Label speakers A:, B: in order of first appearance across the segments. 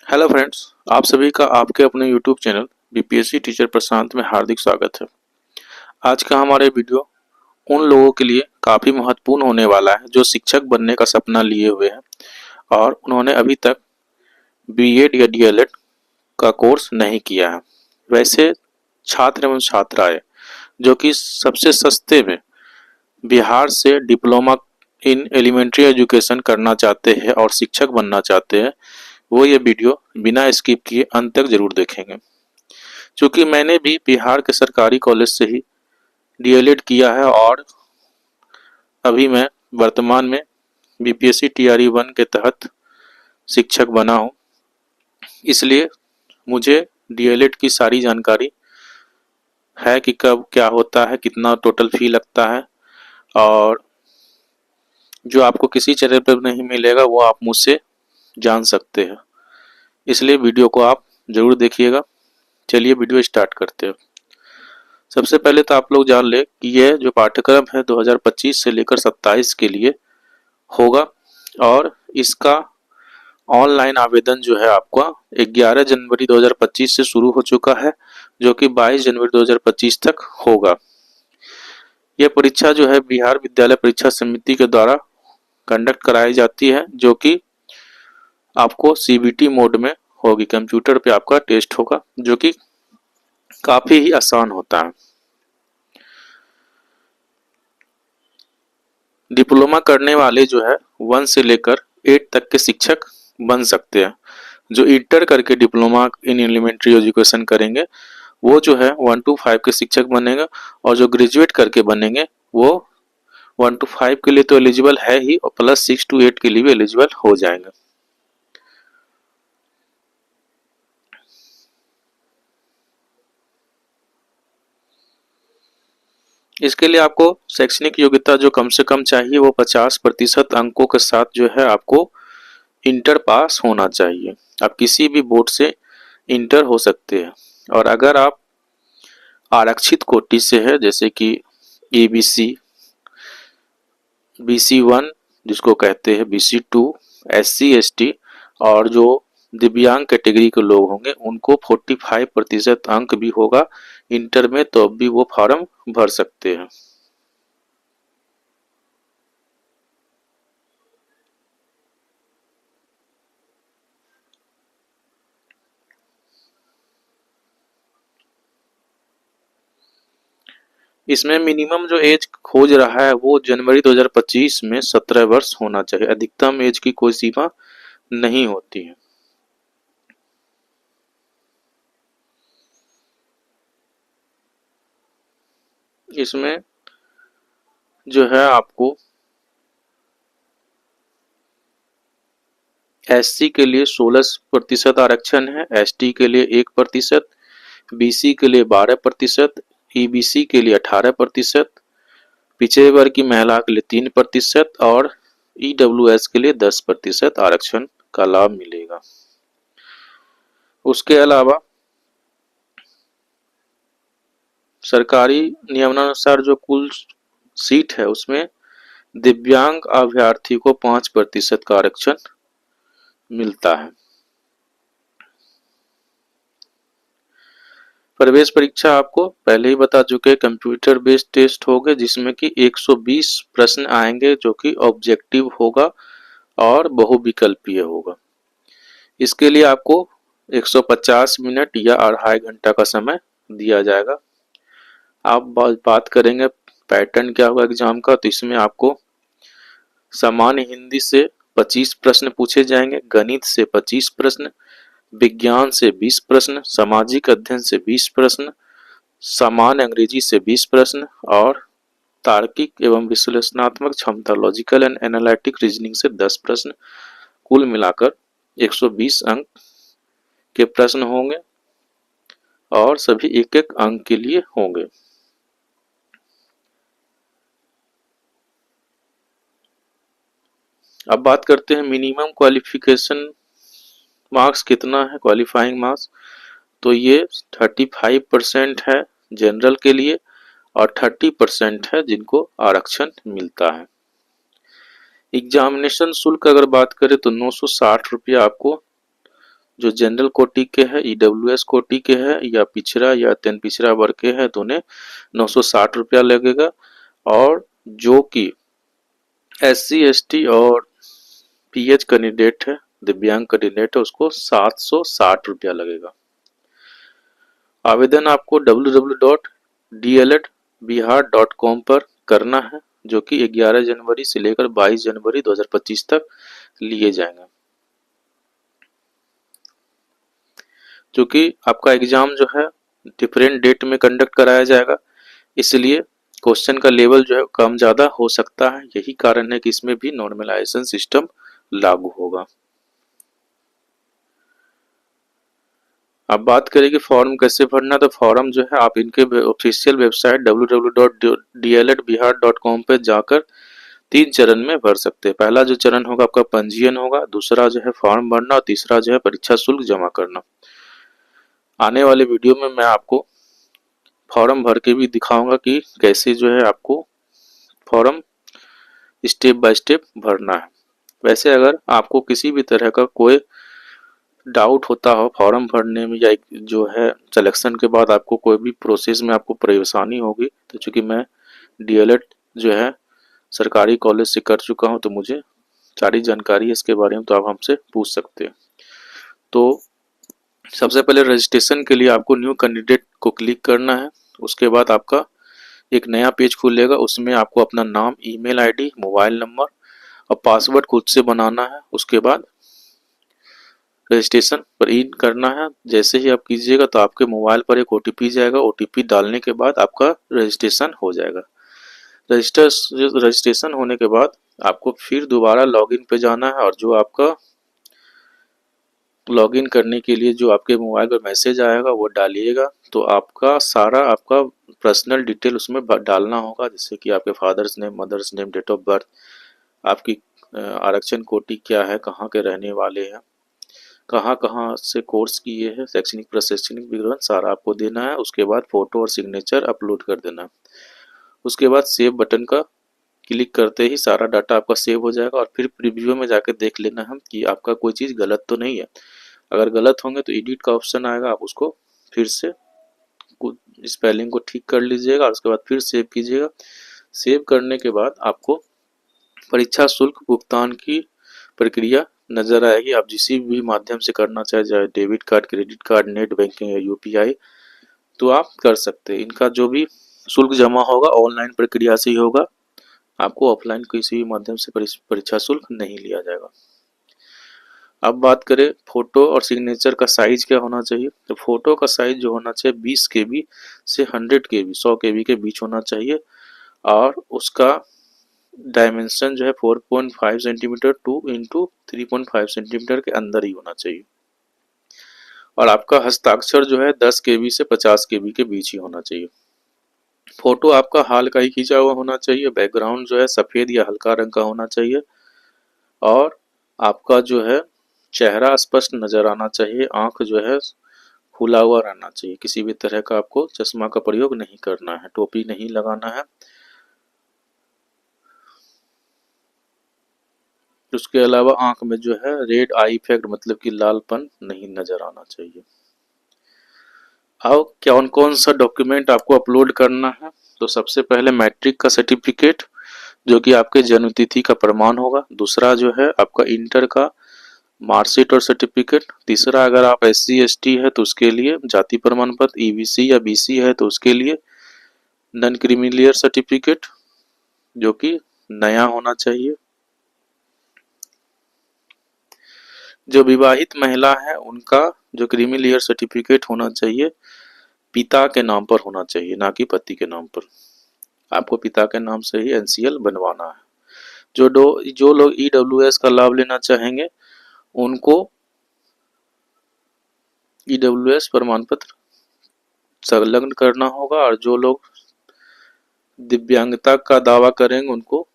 A: Hello friends, आप सभी का आपके अपने यूट्यूब चैनल बीपीएससी टीचर प्रशांत में हार्दिक स्वागत है। आज का हमारा वीडियो उन लोगों के लिए काफ़ी महत्वपूर्ण होने वाला है जो शिक्षक बनने का सपना लिए हुए हैं और उन्होंने अभी तक बीएड या डीएलएड का कोर्स नहीं किया है। वैसे छात्र एवं छात्राएं जो कि सबसे सस्ते में बिहार से डिप्लोमा इन एलिमेंट्री एजुकेशन करना चाहते हैं और शिक्षक बनना चाहते हैं, वो ये वीडियो बिना स्किप किए अंत तक जरूर देखेंगे। क्योंकि मैंने भी बिहार के सरकारी कॉलेज से ही डीएलएड किया है और अभी मैं वर्तमान में बीपीएससी टीआरई 1 के तहत शिक्षक बना हूँ। इसलिए मुझे डीएलएड की सारी जानकारी है कि कब क्या होता है, कितना टोटल फी लगता है और जो आपको किसी चैनल पर नहीं मिलेगा वो आप मुझसे जान सकते हैं। इसलिए वीडियो को आप ज़रूर देखिएगा। चलिए वीडियो स्टार्ट करते हैं। सबसे पहले तो आप लोग जान ले कि यह जो पाठ्यक्रम है 2025 से लेकर 27 के लिए होगा और इसका ऑनलाइन आवेदन जो है आपका 11 जनवरी 2025 से शुरू हो चुका है, जो कि 22 जनवरी 2025 तक होगा। यह परीक्षा जो है बिहार विद्यालय परीक्षा समिति के द्वारा कंडक्ट कराई जाती है, जो कि आपको सीबीटी मोड में होगी। कंप्यूटर पे आपका टेस्ट होगा जो कि काफ़ी ही आसान होता है। डिप्लोमा करने वाले जो है 1 से लेकर 8 तक के शिक्षक बन सकते हैं। जो इंटर करके डिप्लोमा इन एलिमेंट्री एजुकेशन करेंगे वो जो है 1 to 5 के शिक्षक बनेंगे और जो ग्रेजुएट करके बनेंगे वो 1 to 5 के लिए तो एलिजिबल है ही और प्लस 6 to 8 के लिए भी एलिजिबल हो जाएंगे। इसके लिए आपको शैक्षणिक योग्यता जो कम से कम चाहिए वो 50% अंकों के साथ जो है आपको इंटर पास होना चाहिए। आप किसी भी बोर्ड से इंटर हो सकते हैं और अगर आप आरक्षित कोटि से है जैसे कि एबीसी, BC1 जिसको कहते हैं, BC2, SC ST और जो दिव्यांग कैटेगरी के लोग होंगे उनको 45% अंक भी होगा इंटर में, तो अब भी वो फॉर्म भर सकते हैं। इसमें मिनिमम जो एज खोज रहा है वो जनवरी 2025 में 17 वर्ष होना चाहिए। अधिकतम एज की कोई सीमा नहीं होती है। इसमें जो है आपको SC के लिए 16% आरक्षण है, ST के लिए 1%, BC के लिए 12%, EBC के लिए 18%, पिछड़े वर्ग की महिला के लिए 3% और EWS के लिए 10% आरक्षण का लाभ मिलेगा। उसके अलावा सरकारी नियमानुसार जो कुल सीट है उसमें दिव्यांग अभ्यर्थी को 5% का आरक्षण मिलता है। प्रवेश परीक्षा आपको पहले ही बता चुके, कंप्यूटर बेस्ड टेस्ट होंगे जिसमें कि 120 प्रश्न आएंगे जो कि ऑब्जेक्टिव होगा और बहुविकल्पीय होगा। इसके लिए आपको 150 मिनट या 2.5 घंटा का समय दिया जाएगा। आप बात करेंगे पैटर्न क्या होगा एग्जाम का, तो इसमें आपको सामान्य हिंदी से 25 प्रश्न पूछे जाएंगे, गणित से 25 प्रश्न, विज्ञान से 20 प्रश्न, सामाजिक अध्ययन से 20 प्रश्न, सामान्य अंग्रेजी से 20 प्रश्न और तार्किक एवं विश्लेषणात्मक क्षमता लॉजिकल एंड एनालिटिक रीजनिंग से 10 प्रश्न। कुल मिलाकर 120 अंक के प्रश्न होंगे और सभी एक एक अंक के लिए होंगे। अब बात करते हैं मिनिमम क्वालिफिकेशन मार्क्स कितना है, क्वालिफाइंग मार्क्स। तो ये 35% है जनरल के लिए और 30% है जिनको आरक्षण मिलता है। एग्जामिनेशन शुल्क अगर बात करें तो 960 रुपया आपको जो जनरल कोटि के हैं, ईडब्ल्यूएस कोटि के हैं या पिछड़ा या अत्यंत पिछड़ा वर्ग के हैं तो उन्हें 960 रुपया लगेगा। और जो कि SC ST और PH कैंडिडेट है, दिव्यांग कैंडिडेट है, उसको 760 रुपया लगेगा। आवेदन आपको www.dlhbihar.com पर करना है, जो कि 11 जनवरी से लेकर 22 जनवरी 2025 तक लिए जाएंगे। क्योंकि आपका एग्जाम जो है डिफरेंट डेट में कंडक्ट कराया जाएगा, इसलिए क्वेश्चन का लेवल जो है कम ज़्यादा हो सकता है। यही कारण है कि इसमें भी नॉर्मलाइजेशन सिस्टम लागू होगा। अब बात करें कि फॉर्म कैसे भरना, तो फॉर्म जो है आप इनके ऑफिशियल वेबसाइट www.dlhbihar.com पे जाकर 3 चरण में भर सकते हैं। पहला जो चरण होगा आपका पंजीयन होगा, दूसरा जो है फॉर्म भरना और तीसरा जो है परीक्षा शुल्क जमा करना। आने वाले वीडियो में मैं आपको फॉर्म भर के भी दिखाऊंगा कि कैसे जो है आपको फॉर्म स्टेप बाय स्टेप भरना है। वैसे अगर आपको किसी भी तरह का कोई डाउट होता हो फॉर्म भरने में या जो है सिलेक्शन के बाद आपको कोई भी प्रोसेस में आपको परेशानी होगी, तो चूंकि मैं DLED जो है सरकारी कॉलेज से कर चुका हूं तो मुझे सारी जानकारी है इसके बारे में, तो आप हमसे पूछ सकते हैं। तो सबसे पहले रजिस्ट्रेशन के लिए आपको न्यू कैंडिडेट को क्लिक करना है। उसके बाद आपका एक नया पेज खुलेगा, उसमें आपको अपना नाम, ईमेल आईडी, मोबाइल नंबर और पासवर्ड खुद से बनाना है। उसके बाद रजिस्ट्रेशन पर इन करना है। जैसे ही आप कीजिएगा तो आपके मोबाइल पर एक OTP जाएगा, OTP डालने के बाद आपका रजिस्ट्रेशन हो जाएगा। रजिस्ट्रेशन होने के बाद आपको फिर दोबारा लॉगिन पे जाना है और जो आपका लॉगिन करने के लिए जो आपके मोबाइल पर मैसेज आएगा वो डालिएगा। तो आपका सारा आपका पर्सनल डिटेल उसमें डालना होगा, जैसे कि आपके father's name, mother's name, date of birth, आपकी आरक्षण कोटि क्या है, कहाँ के रहने वाले हैं, कहाँ कहाँ से कोर्स किए हैं, शैक्षणिक प्रशैक्षणिक विवरण सारा आपको देना है। उसके बाद फोटो और सिग्नेचर अपलोड कर देना है। उसके बाद सेव बटन का क्लिक करते ही सारा डाटा आपका सेव हो जाएगा और फिर प्रीव्यू में जाकर देख लेना है कि आपका कोई चीज़ गलत तो नहीं है। अगर गलत होंगे तो एडिट का ऑप्शन आएगा, आप उसको फिर से स्पेलिंग को ठीक कर लीजिएगा और उसके बाद फिर सेव कीजिएगा। सेव करने के बाद आपको परीक्षा शुल्क भुगतान की प्रक्रिया नजर आएगी। आप जिस भी माध्यम से करना चाहे, चाहे debit card, credit card, net banking या UPI, तो आप कर सकते हैं। इनका जो भी शुल्क जमा होगा ऑनलाइन प्रक्रिया से ही होगा, आपको ऑफलाइन किसी भी माध्यम से परीक्षा शुल्क नहीं लिया जाएगा। अब बात करें फोटो और सिग्नेचर का साइज क्या होना चाहिए, तो फोटो का साइज जो होना चाहिए 20 KB से 100 KB, 100 KB के बीच होना चाहिए और उसका डायमेंशन जो है 4.5 सेंटीमीटर 2 × 3.5 सेंटीमीटर के अंदर ही होना चाहिए। और आपका हस्ताक्षर जो है 10 KB से 50 KB के बीच ही होना चाहिए। फोटो आपका हाल का ही खींचा हुआ होना चाहिए। बैकग्राउंड जो है सफ़ेद या हल्का रंग का होना चाहिए और आपका जो है चेहरा स्पष्ट नजर आना चाहिए। आंख जो है खुला हुआ रहना चाहिए। किसी भी तरह का आपको चश्मा का प्रयोग नहीं करना है, टोपी नहीं लगाना है। उसके अलावा आंख में जो है रेड आई इफेक्ट मतलब कि लालपन नहीं नजर आना चाहिए। अब कौन कौन सा डॉक्यूमेंट आपको अपलोड करना है, तो सबसे पहले मैट्रिक का सर्टिफिकेट जो कि आपके जन्म तिथि का प्रमाण होगा। दूसरा जो है आपका इंटर का मार्कशीट और सर्टिफिकेट। तीसरा अगर आप SC ST है तो उसके लिए जाति प्रमाण पत्र, EBC या BC है तो उसके लिए नॉन क्रीमिलियर सर्टिफिकेट जो कि नया होना चाहिए। जो विवाहित महिला है उनका जो क्रीमी लेयर सर्टिफिकेट होना चाहिए पिता के नाम पर होना चाहिए, ना कि पति के नाम पर। आपको पिता के नाम से ही NCL बनवाना है। जो लोग EWS का लाभ लेना चाहेंगे उनको EWS प्रमाण पत्र संलग्न करना होगा और जो लोग दिव्यांगता का दावा करेंगे उनको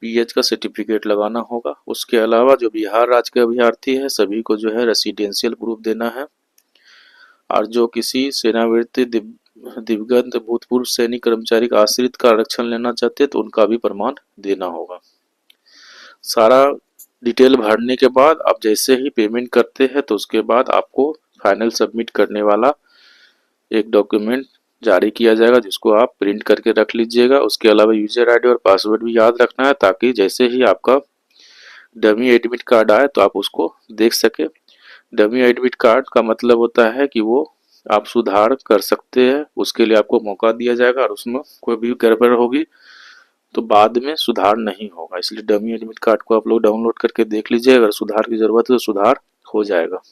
A: PH का सर्टिफिकेट लगाना होगा। उसके अलावा जो बिहार राज्य के अभ्यर्थी है सभी को जो है रेसिडेंशियल प्रूफ देना है और जो किसी सेवानिवृत्त दिवंगत भूतपूर्व सैनिक कर्मचारी का आश्रित का आरक्षण लेना चाहते हैं तो उनका भी प्रमाण देना होगा। सारा डिटेल भरने के बाद आप जैसे ही पेमेंट करते हैं तो उसके बाद आपको फाइनल सबमिट करने वाला एक डॉक्यूमेंट जारी किया जाएगा, जिसको आप प्रिंट करके रख लीजिएगा। उसके अलावा यूजर आईडी और पासवर्ड भी याद रखना है, ताकि जैसे ही आपका डमी एडमिट कार्ड आए तो आप उसको देख सके। डमी एडमिट कार्ड का मतलब होता है कि वो आप सुधार कर सकते हैं, उसके लिए आपको मौका दिया जाएगा, और उसमें कोई भी गड़बड़ होगी तो बाद में सुधार नहीं होगा। इसलिए डमी एडमिट कार्ड को आप लोग डाउनलोड करके देख लीजिए, अगर सुधार की ज़रूरत है तो सुधार हो जाएगा।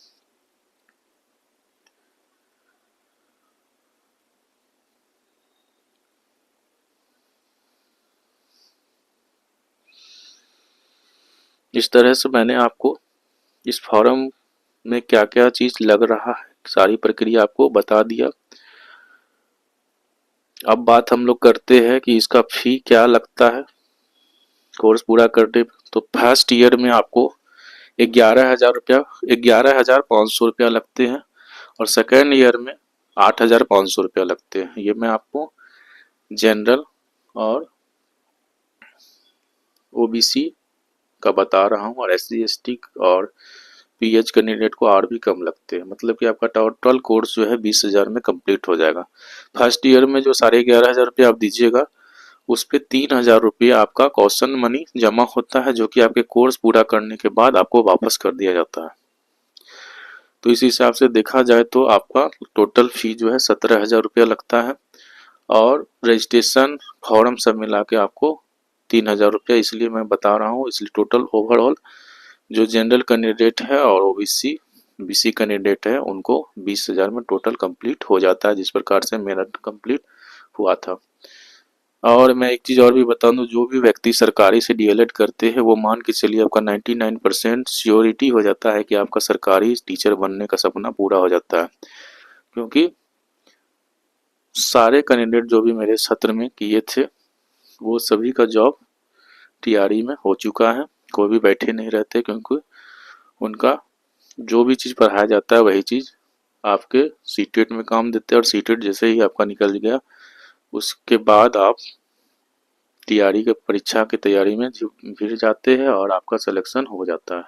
A: इस तरह से मैंने आपको इस फॉर्म में क्या क्या चीज़ लग रहा है, सारी प्रक्रिया आपको बता दिया। अब बात हम लोग करते हैं कि इसका फी क्या लगता है कोर्स पूरा करने पे। तो फर्स्ट ईयर में आपको 11,000 रुपया, 11,500 रुपया लगते हैं, और सेकेंड ईयर में 8,500 रुपया लगते हैं। ये मैं आपको जनरल और ओबीसी का बता रहा हूँ, और SC ST और PH कैंडिडेट को और भी कम लगते हैं। मतलब कि आपका टोटल कोर्स जो है 20,000 में कंप्लीट हो जाएगा। फर्स्ट ईयर में जो 11,500 रुपया आप दीजिएगा, उस पे 3,000 रुपया आपका कॉशन मनी जमा होता है, जो कि आपके कोर्स पूरा करने के बाद आपको वापस कर दिया जाता है। तो इस हिसाब से देखा जाए तो आपका टोटल फी जो है 17,000 रुपया लगता है, और रजिस्ट्रेशन फॉर्म सब मिला के आपको 3,000 रुपया इसलिए मैं बता रहा हूँ। इसलिए टोटल ओवरऑल जो जनरल कैंडिडेट है और ओबीसी BC कैंडिडेट है, उनको 20,000 में टोटल कंप्लीट हो जाता है, जिस प्रकार से मेरा कंप्लीट हुआ था। और मैं एक चीज़ और भी बता दूं, जो भी व्यक्ति सरकारी से DLED करते हैं, वो मान के चलिए आपका 99% श्योरिटी हो जाता है कि आपका सरकारी टीचर बनने का सपना पूरा हो जाता है। क्योंकि सारे कैंडिडेट जो भी मेरे सत्र में किए थे, वो सभी का जॉब TRE में हो चुका है। कोई भी बैठे नहीं रहते, क्योंकि उनका जो भी चीज़ पढ़ाया जाता है वही चीज़ आपके सीटेट में काम देते हैं, और सीटेट जैसे ही आपका निकल गया, उसके बाद आप TRE के परीक्षा की तैयारी में भिड़ जाते हैं और आपका सिलेक्शन हो जाता है।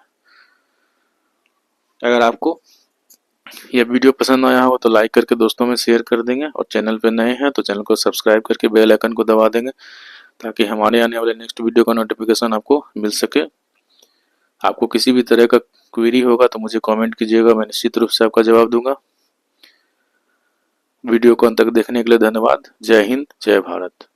A: अगर आपको यह वीडियो पसंद आया हो तो लाइक करके दोस्तों में शेयर कर देंगे, और चैनल पर नए हैं तो चैनल को सब्सक्राइब करके बेल आइकन को दबा देंगे, ताकि हमारे आने वाले नेक्स्ट वीडियो का नोटिफिकेशन आपको मिल सके। आपको किसी भी तरह का क्वेरी होगा तो मुझे कमेंट कीजिएगा, मैं निश्चित रूप से आपका जवाब दूंगा। वीडियो को अंत तक देखने के लिए धन्यवाद। जय हिंद, जय भारत।